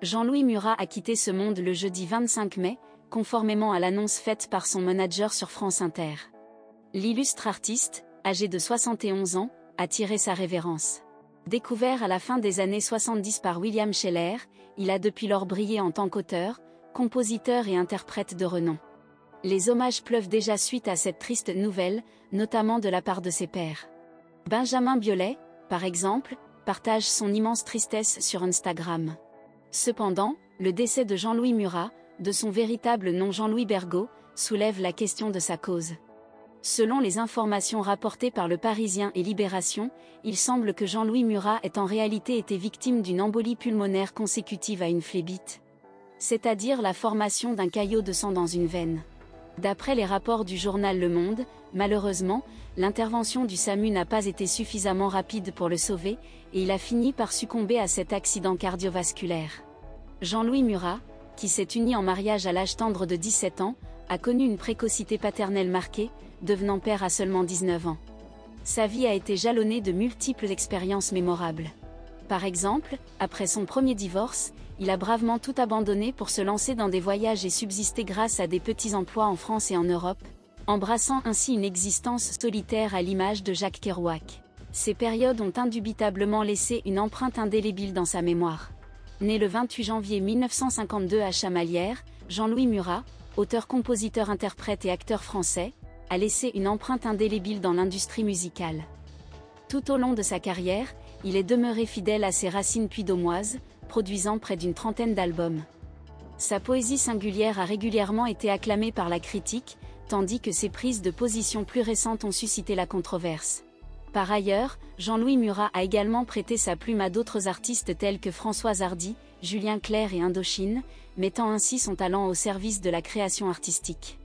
Jean-Louis Murat a quitté ce monde le jeudi 25 mai, conformément à l'annonce faite par son manager sur France Inter. L'illustre artiste, âgé de 71 ans, a tiré sa révérence. Découvert à la fin des années 70 par William Sheller, il a depuis lors brillé en tant qu'auteur, compositeur et interprète de renom. Les hommages pleuvent déjà suite à cette triste nouvelle, notamment de la part de ses pairs. Benjamin Biolay, par exemple, partage son immense tristesse sur Instagram. Cependant, le décès de Jean-Louis Murat, de son véritable nom Jean-Louis Bergaud, soulève la question de sa cause. Selon les informations rapportées par Le Parisien et Libération, il semble que Jean-Louis Murat ait en réalité été victime d'une embolie pulmonaire consécutive à une phlébite, c'est-à-dire la formation d'un caillot de sang dans une veine. D'après les rapports du journal Le Monde, malheureusement, l'intervention du SAMU n'a pas été suffisamment rapide pour le sauver, et il a fini par succomber à cet accident cardiovasculaire. Jean-Louis Murat, qui s'est uni en mariage à l'âge tendre de 17 ans, a connu une précocité paternelle marquée, devenant père à seulement 19 ans. Sa vie a été jalonnée de multiples expériences mémorables. Par exemple, après son premier divorce, il a bravement tout abandonné pour se lancer dans des voyages et subsister grâce à des petits emplois en France et en Europe, embrassant ainsi une existence solitaire à l'image de Jacques Kerouac. Ces périodes ont indubitablement laissé une empreinte indélébile dans sa mémoire. Né le 28 janvier 1952 à Chamalières, Jean-Louis Murat, auteur, compositeur, interprète et acteur français, a laissé une empreinte indélébile dans l'industrie musicale. Tout au long de sa carrière, il est demeuré fidèle à ses racines puydômoises, produisant près d'une trentaine d'albums. Sa poésie singulière a régulièrement été acclamée par la critique, tandis que ses prises de position plus récentes ont suscité la controverse. Par ailleurs, Jean-Louis Murat a également prêté sa plume à d'autres artistes tels que Françoise Hardy, Julien Clerc et Indochine, mettant ainsi son talent au service de la création artistique.